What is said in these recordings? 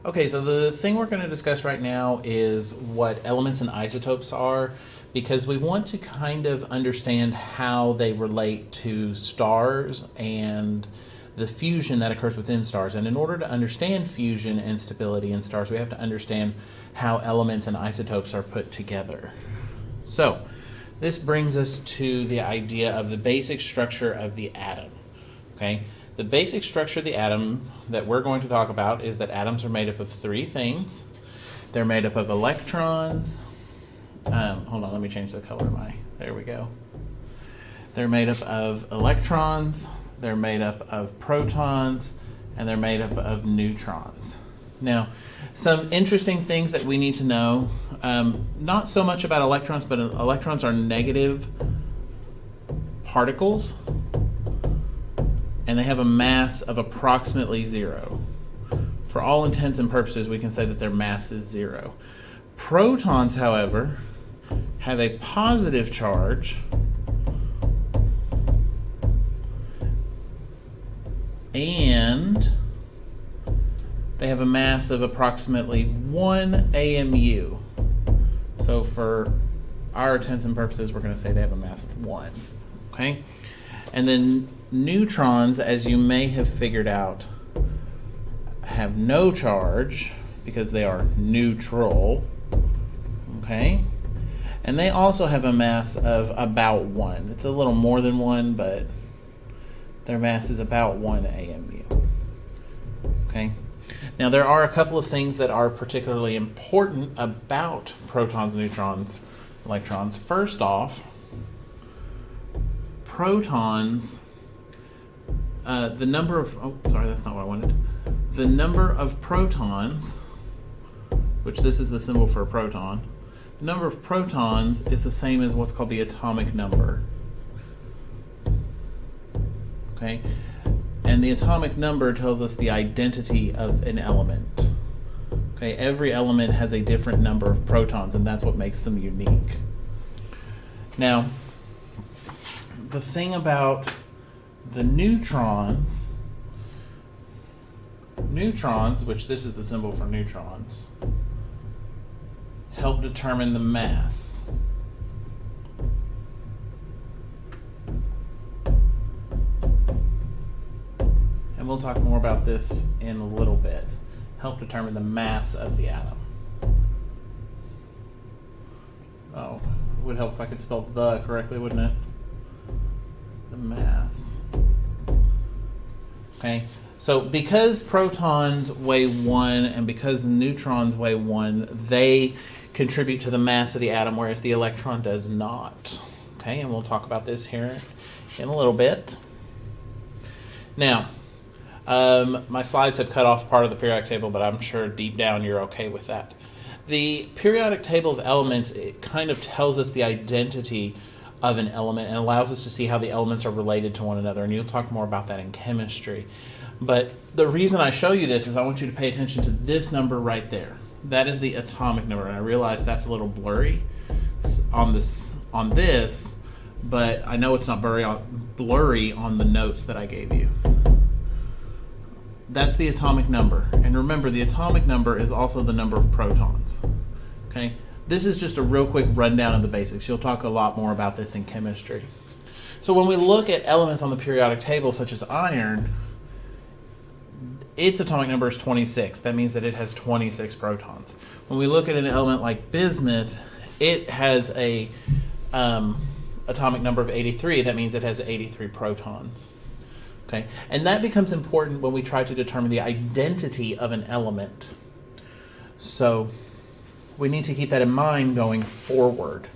Okay, so the thing we're going to discuss right now is what elements and isotopes are, because we want to kind of understand how they relate to stars and the fusion that occurs within stars. And in order to understand fusion and stability in stars, we have to understand how elements and isotopes are put together. So this brings us to the idea of the basic structure of the atom. Okay, the basic structure of the atom that we're going to talk about is that atoms are made up of three things. They're made up of electrons. Hold on, let me change the color of my. There we go. They're made up of electrons, they're made up of protons, and they're made up of neutrons. Now, some interesting things that we need to know, not so much about electrons, but electrons are negative particles, and they have a mass of approximately 0. For all intents and purposes, we can say that their mass is 0. Protons, however, have a positive charge and they have a mass of approximately 1 AMU. So for our intents and purposes, we're going to say they have a mass of 1. Okay? And then neutrons, as you may have figured out, have no charge because they are neutral. Okay? And they also have a mass of about 1. It's a little more than 1, but their mass is about 1 AMU. Okay? Now, there are a couple of things that are particularly important about protons, neutrons, electrons. First off, protons, the number of, that's not what I wanted. The number of protons, which this is the symbol for a proton, the number of protons is the same as what's called the atomic number. Okay? And the atomic number tells us the identity of an element. Okay, every element has a different number of protons, and that's what makes them unique. Now, the thing about the neutrons, which this is the symbol for neutrons, help determine the mass. And we'll talk more about this in a little bit. Help determine the mass of the atom. Oh, it would help if I could spell the correctly, wouldn't it? The mass. Okay, so because protons weigh 1 and because neutrons weigh 1, they contribute to the mass of the atom, whereas the electron does not. Okay, and we'll talk about this here in a little bit. Now, my slides have cut off part of the periodic table, but I'm sure deep down you're okay with that. The periodic table of elements, it kind of tells us the identity of an element and allows us to see how the elements are related to one another, and you'll talk more about that in chemistry. But the reason I show you this is I want you to pay attention to this number right there. That is the atomic number, and I realize that's a little blurry on this, but I know it's not blurry on the notes that I gave you. That's the atomic number. And remember, the atomic number is also the number of protons. Okay? This is just a real quick rundown of the basics. You'll talk a lot more about this in chemistry. So when we look at elements on the periodic table, such as iron, its atomic number is 26. That means that it has 26 protons. When we look at an element like bismuth, it has a atomic number of 83. That means it has 83 protons. Okay, and that becomes important when we try to determine the identity of an element. So we need to keep that in mind going forward.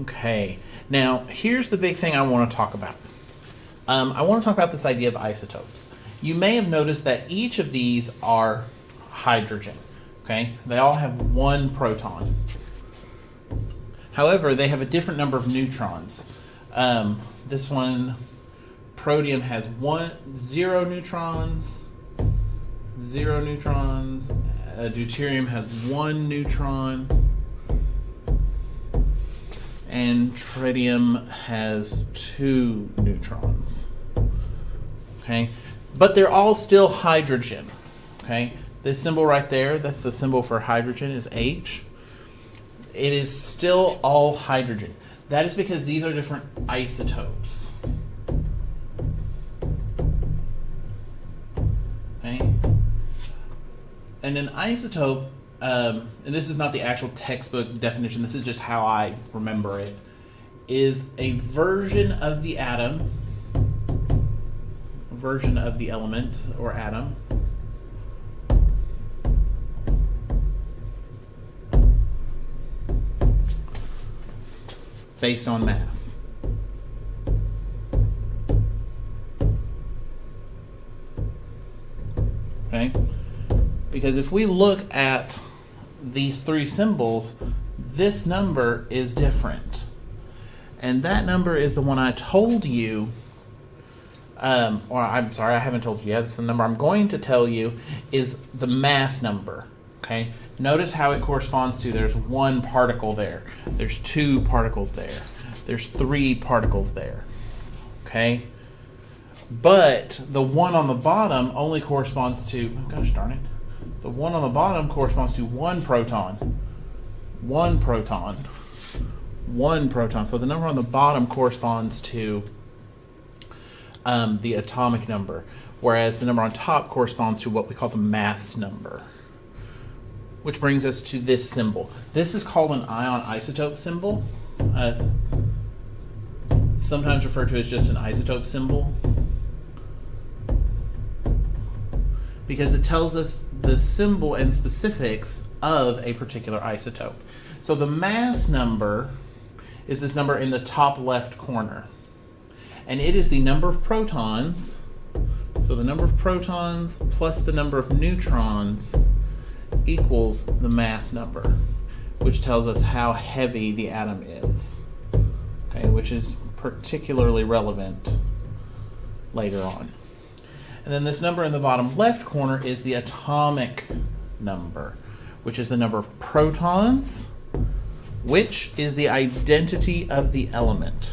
Okay, now here's the big thing I want to talk about. I want to talk about this idea of isotopes. You may have noticed that each of these are hydrogen. Okay, they all have 1 proton. However, they have a different number of neutrons. This one, protium, has 0 neutrons, deuterium has 1 neutron, and tritium has 2 neutrons. Okay, but they're all still hydrogen. Okay, this symbol right there, that's the symbol for hydrogen, is H. It is still all hydrogen. That is because these are different isotopes. Okay, and an isotope, and this is not the actual textbook definition, this is just how I remember it, is a version of the atom, version of the element or atom, based on mass. Okay? Because if we look at these three symbols, this number is different. And that number is the one I told you, or I'm sorry, I haven't told you yet. It's the number I'm going to tell you is the mass number. Okay? Notice how it corresponds to, there's one particle there. There's two particles there. There's three particles there. Okay? But the one on the bottom only corresponds to, oh gosh darn it, the one on the bottom corresponds to one proton. One proton. One proton. So the number on the bottom corresponds to the atomic number, whereas the number on top corresponds to what we call the mass number. Which brings us to this symbol. This is called an ion isotope symbol. Sometimes referred to as just an isotope symbol, because it tells us the symbol and specifics of a particular isotope. So the mass number is this number in the top left corner. And it is the number of protons. So the number of protons plus the number of neutrons equals the mass number, which tells us how heavy the atom is. Okay, which is particularly relevant later on. And then this number in the bottom left corner is the atomic number, which is the number of protons, which is the identity of the element.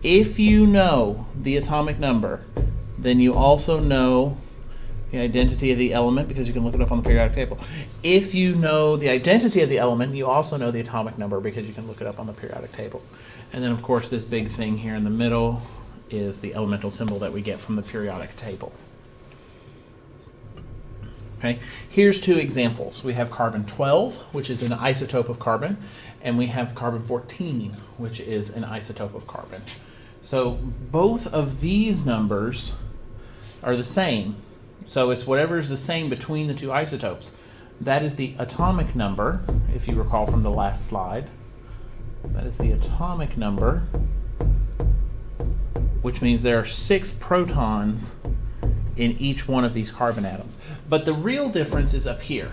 If you know the atomic number, then you also know the identity of the element, because you can look it up on the periodic table. If you know the identity of the element, you also know the atomic number, because you can look it up on the periodic table. And then, of course, this big thing here in the middle is the elemental symbol that we get from the periodic table. Okay, here's two examples. We have carbon-12, which is an isotope of carbon, and we have carbon-14, which is an isotope of carbon. So both of these numbers are the same. So it's whatever is the same between the two isotopes. That is the atomic number, if you recall from the last slide. That is the atomic number, which means there are 6 protons in each one of these carbon atoms. But the real difference is up here,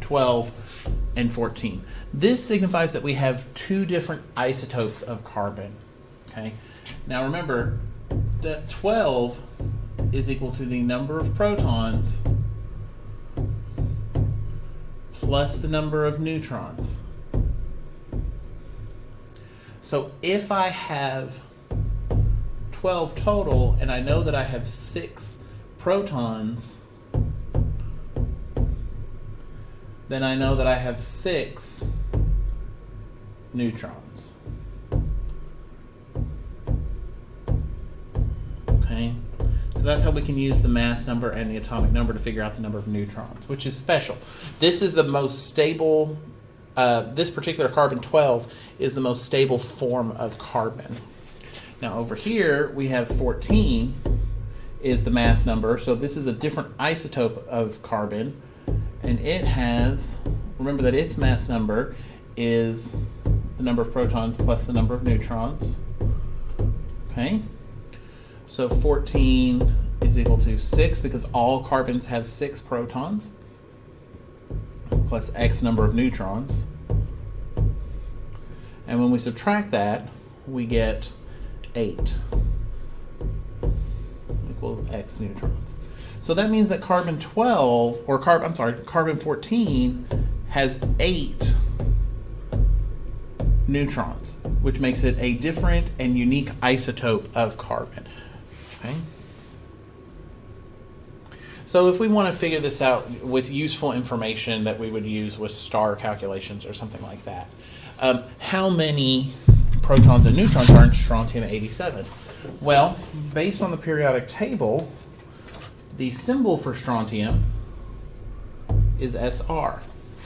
12 and 14. This signifies that we have 2 different isotopes of carbon. Okay. Now remember that 12 is equal to the number of protons plus the number of neutrons. So if I have 12 total and I know that I have 6 protons, then I know that I have 6 neutrons. Okay? So that's how we can use the mass number and the atomic number to figure out the number of neutrons, which is special. This is the most stable, this particular carbon-12 is the most stable form of carbon. Now over here we have 14 is the mass number, so this is a different isotope of carbon, and it has, remember that its mass number is the number of protons plus the number of neutrons. Okay? So 14 is equal to 6 because all carbons have 6 protons plus X number of neutrons. And when we subtract that, we get 8 equals X neutrons. So that means that carbon-12, or carbon-14 has 8 neutrons, which makes it a different and unique isotope of carbon. Okay. So if we want to figure this out with useful information that we would use with star calculations or something like that, how many protons and neutrons are in strontium-87? Well, based on the periodic table, the symbol for strontium is Sr.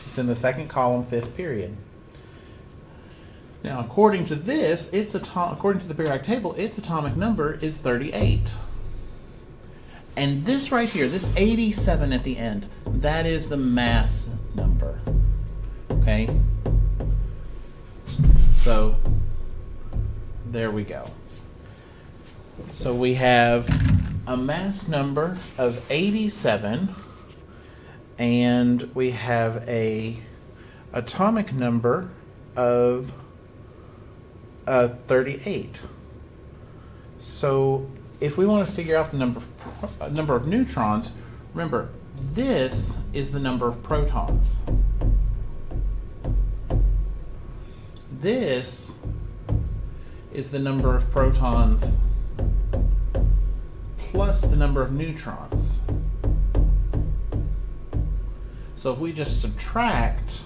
It's in the second column, fifth period. Now, according to this, according to the periodic table, its atomic number is 38. And this right here, this 87 at the end, that is the mass number. Okay? So, there we go. So we have a mass number of 87, and we have a atomic number of 38. So if we want to figure out the number of neutrons, remember, this is the number of protons. This is the number of protons plus the number of neutrons. So if we just subtract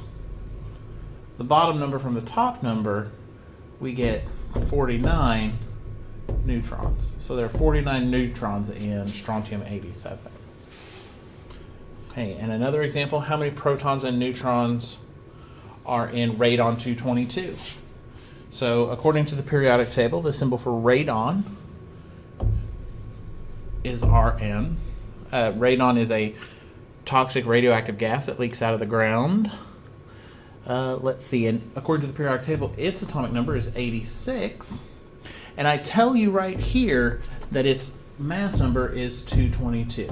the bottom number from the top number, we get 49 neutrons. So there are 49 neutrons in strontium-87. Okay, and another example, how many protons and neutrons are in radon-222? So according to the periodic table, the symbol for radon is Rn. Radon is a toxic radioactive gas that leaks out of the ground. Let's see, and according to the periodic table, its atomic number is 86. And I tell you right here that its mass number is 222.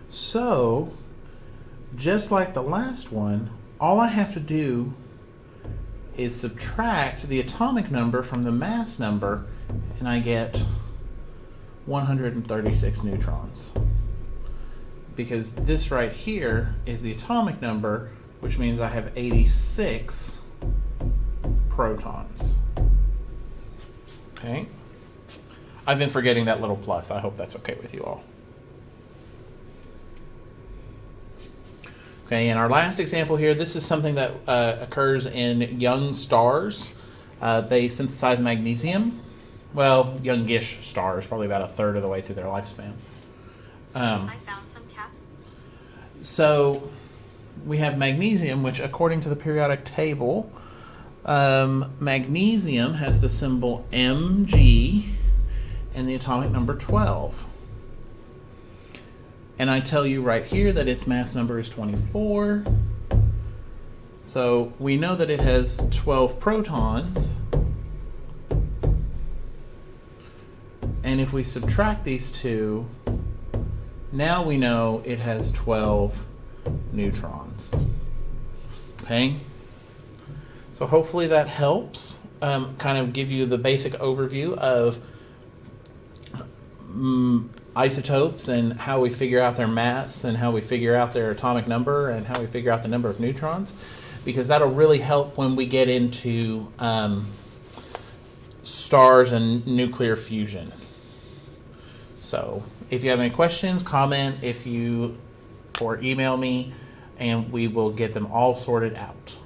So, just like the last one, all I have to do is subtract the atomic number from the mass number, and I get 136 neutrons. Because this right here is the atomic number, which means I have 86 protons. Okay. I've been forgetting that little plus. I hope that's okay with you all. Okay, and our last example here, this is something that occurs in young stars. They synthesize magnesium. Well, youngish stars, probably about a third of the way through their lifespan. I found some caps. So we have magnesium, which according to the periodic table, magnesium has the symbol Mg and the atomic number 12. And I tell you right here that its mass number is 24. So we know that it has 12 protons. And if we subtract these two, now we know it has 12 neutrons. Okay? So hopefully that helps kind of give you the basic overview of isotopes and how we figure out their mass and how we figure out their atomic number and how we figure out the number of neutrons, because that'll really help when we get into stars and nuclear fusion. So if you have any questions, comment or email me, and we will get them all sorted out.